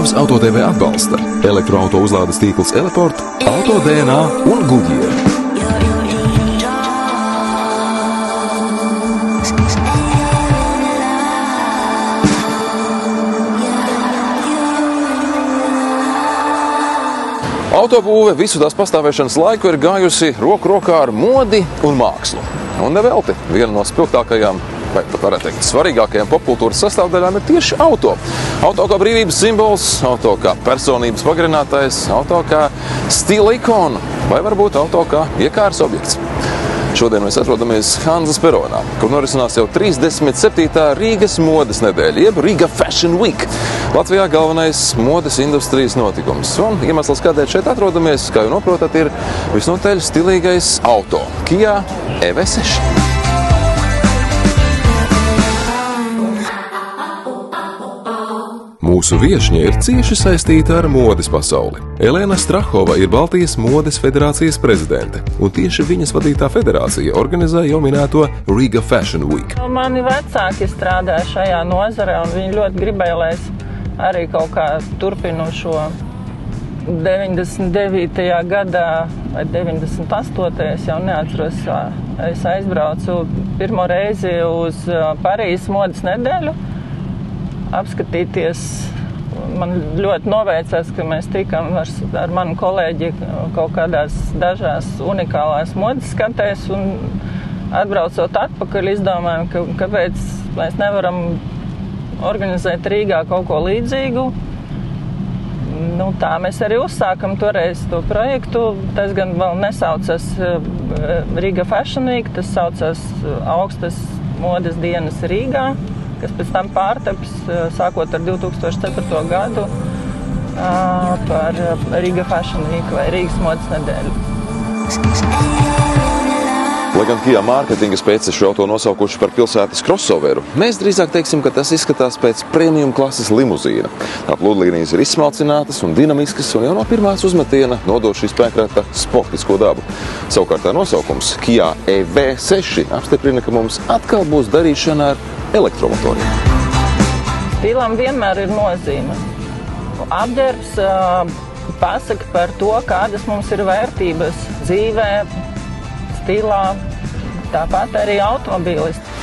Raidījums AutoTV atbalsta elektroauto uzlādes tīkls Eleport, AutoDNA un Goodyear. Autobūve visu tās pastāvēšanas laiku ir gājusi roku rokā ar modi un mākslu. Un nevelti, viena no spilgtākajām, vai pat varētu teikt, svarīgākajām popkultūras sastāvdaļām ir tieši auto. Auto kā brīvības simbols, auto kā personības pagarinātājs, auto kā stila ikona, vai varbūt auto kā iekārs objekts. Šodien mēs atrodamies Hanzas peronā, kur norisinās jau 37. Rīgas modes nedēļa, jeb Riga Fashion Week. Latvijā galvenais modes industrijas notikums. Un iemesls, kādēļ šeit atrodamies, kā jau noprotat, ir visnotaļ stilīgais auto Kia EV6. Mūsu viešņa ir cieši saistīta ar modes pasauli. Elēna Strahova ir Baltijas modes federācijas prezidente, un tieši viņas vadītā federācija organizē jau minēto Riga Fashion Week. Mani vecāki strādāja šajā nozarē, un viņi ļoti gribēja, lai es arī kaut kā turpinu šo 99. gadā vai 98. es jau neatceros. Es aizbraucu pirmo reizi uz Parīzes modes nedēļu, apskatīties. Man ļoti noveicās, ka mēs tikām ar manu kolēģi kaut kādās dažās unikālās modes skatēs, un atbraucot atpakaļ izdomājam, kāpēc mēs nevaram organizēt Rīgā kaut ko līdzīgu. Tā mēs arī uzsākam toreiz to projektu. Tas gan vēl nesaucas Riga Fashion Week, tas saucas Augstas modes dienas Rīgā, kas pēc tam pārtaps, sākot ar 2004. gadu, par Riga Fashion Week vai Rīgas modes nedēļu. Lai gan Kia mārketinga speciālisti šo auto nosaukuši par pilsētas crossoveru, mēs drīzāk teiksim, ka tas izskatās pēc premium klases limuzīna. Tā pludlīnijas ir izsmalcinātas un dinamiskas, un jau no pirmās uzmetiena nodod šī spēkrata sportisko dabu. Savukārt tā nosaukums Kia EV6 apstiprina, ka mums atkal būs darīšana ar elektromotoriem. Stilam vienmēr ir nozīme. Apģērbs pasaka par to, kādas mums ir vērtības dzīvē, stilā, tāpat arī automobīlisti.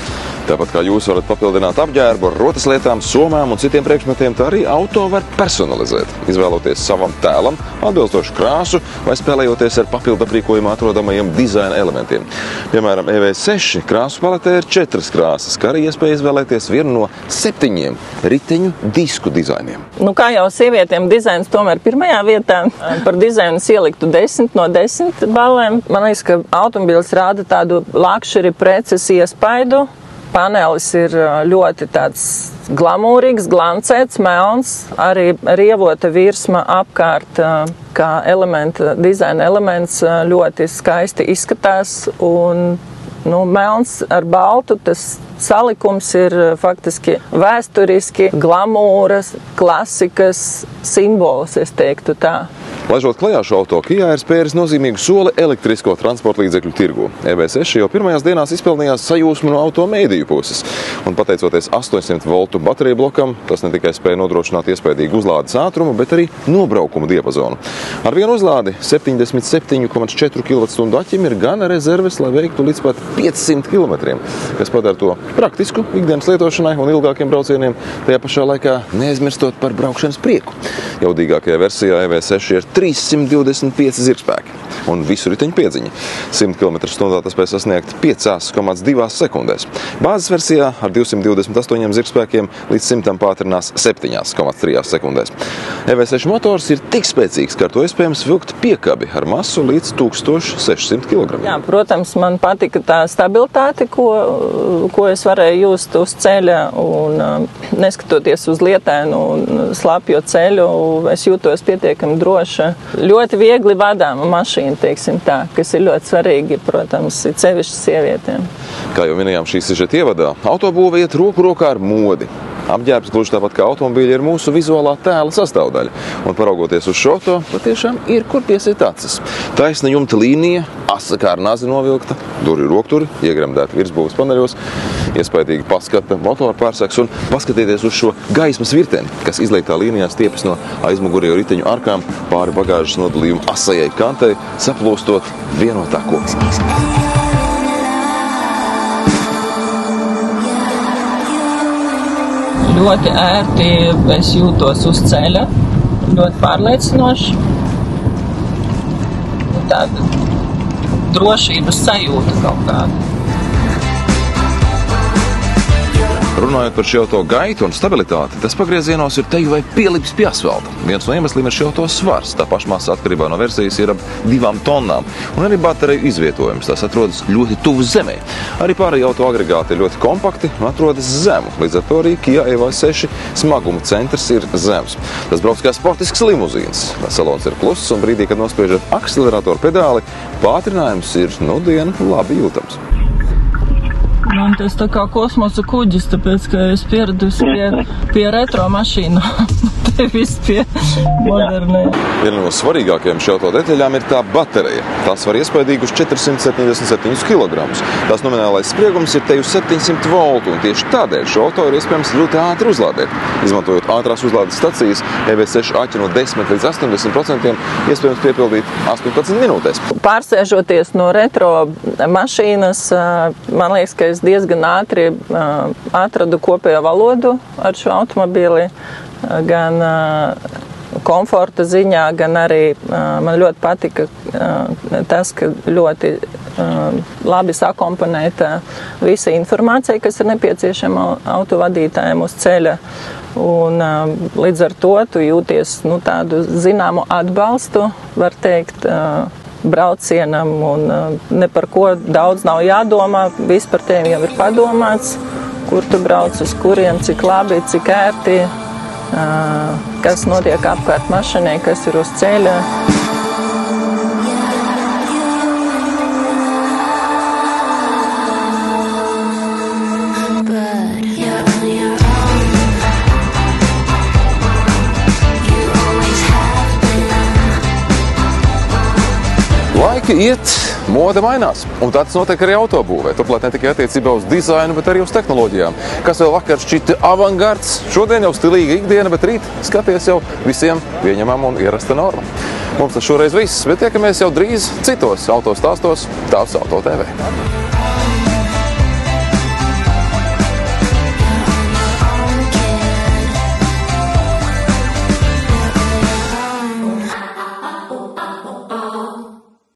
Tāpat kā jūs varat papildināt apģērbu ar rotaslietām, somām un citiem priekšmetiem, tā arī auto var personalizēt, izvēloties savam tēlam atbilstošu krāsu vai spēlējoties ar papildu aprīkojumā atrodamajiem dizaina elementiem. Piemēram, EV6 krāsu paletē ir 4 krāsas, kā arī iespēja izvēlēties vienu no 7 riteņu disku dizainiem. Kā jau sievietēm dizains tomēr pirmajā vietā, par dizainu ieliktu 10 no 10 balēm. Man liekas, ka automobīls rāda tādu luxury preces iespaidu. Panelis ir ļoti tāds glamūrīgs, glancēts, melns, arī rievota virsma apkārt, kā dizaina elements ļoti skaisti izskatās, un melns ar baltu, tas salikums ir faktiski vēsturiski glamūras, klasikas simbols, es teiktu tā. Laižot klajā šo auto, Kia ir spēris nozīmīgu soli elektrisko transporta līdzekļu tirgu. EV6 jau pirmajās dienās izpelnījās sajūsmu no auto mēdīju puses. Un pateicoties 800 voltu bateriju blokam, tas ne tikai spēja nodrošināt iespējīgu uzlādes ātrumu, bet arī nobraukuma diapazonu. Ar vienu uzlādi 77,4 kWh aķim ir gana rezerves, lai veiktu līdz pat 500 km, kas padara to praktisku ikdienas lietošanai un ilgākiem braucieniem, tajā pašā laikā neaizmirstot par braukšanas prieku. Jaudīgākajā versijā EV6 ir 325 zirgspēki un visu riteņu piedziņa. 100 km/h tas spēj sasniegt 5,2 sekundēs. Bāzes versijā ar 228 zirgspēkiem līdz 100 pātrinās 7,3 sekundēs. EV6 motors ir tik spēcīgs, ka ar to iespējams vilkt piekabi ar masu līdz 1600 kg. Jā, protams, man patika tā stabilitāte, ko es varēju just uz ceļa, un neskatoties uz lietainu un slapjo ceļu, es jūtos pietiekami droša. Ļoti viegli vadāma mašīna, teiksim tā, kas ir ļoti svarīgi, protams, sevišķi sievietēm. Kā jau minējām šīs sižeta ievadā, autobūve iet roku rokā ar modi. Apģērbs, gluži tāpat kā automobīļi, ir mūsu vizuālā tēla sastāvdaļa. Un paraugoties uz šo auto, patiešām ir kur piesiet acis. Taisna jumta līnija, asa kā ar nazi novilkta, durvju rokturi, iegremdēti virsbūves paneļos, iespaidīgi paskata motora pārseks un paskatieties uz šo gaismas virteni, kas izlietā līnijā stiepas no aizmugurējo riteņu arkām pāri bagāžas nodalījuma asajai kantai, saplūstot vienotā kopumā. Ļoti ērti es jūtos uz ceļa, ļoti pārliecinoši. Tāda drošības sajūta kaut kāda. Runājot par šī auto gaitu un stabilitāti, tas pagriezienos ir teju vai pielips pie asfalta. Viens no iemesliem ir šī auto svars. Tā pašmasa atkarībā no versijas ir ap 2 tonnām. Un arī bateriju izvietojums. Tas atrodas ļoti tuvu zemē. Arī pārējie auto agregāti ir ļoti kompakti un atrodas zemu. Līdz ar to arī Kia EV6 smaguma centrs ir zems. Tas brauc kā sportisks limuzīns. Salons ir kluss un brīdī, kad nospiežat akceleratoru pedāli, pātrinājums ir dienu labi jūtams. Man tas tā kā kosmosa kuģis, tāpēc, ka es pieradusi pie retro mašīnu. Te viss pie modernē. Viena no svarīgākajām šī auto detaļām ir tā baterija. Tā svar iespaidīgi uz 477 kg. Tās nominālais spriegums ir teju 700 voltu, un tieši tādēļ šo auto ir iespējams ļoti ātri uzlādēt. Izmantojot ātrās uzlādes stacijas, EV6 āķi no 10 līdz 80% iespējams piepildīt 18 minūtēs. Pārsēžoties no retro mašīnas, man liekas, ka es diezgan ātri atradu kopējo valodu ar šo automobīli, gan komforta ziņā, gan arī man ļoti patika tas, ka ļoti labi sakomponēta visa informācija, kas ir nepieciešama autovadītājiem uz ceļa. Un līdz ar to tu jūties tādu zināmu atbalstu, var teikt, braucienam, un ne par ko daudz nav jādomā, viss par tevi jau ir padomāts, kur tu brauc, uz kurien, cik labi, cik ērti, kas notiek apkārt mašīnai, kas ir uz ceļa. Laiki iet, mode mainās, un tāds notiek arī autobūvē. Turklāt ne tikai attiecībā uz dizainu, bet arī uz tehnoloģijām. Kas vēl vakar šķita avangards, šodien jau stilīga ikdiena, bet rīt skaties jau visiem pieņemama un ierasta norma. Mums tas šoreiz viss, bet tiekamies jau drīz citos autostāstos, Tavs Auto TV.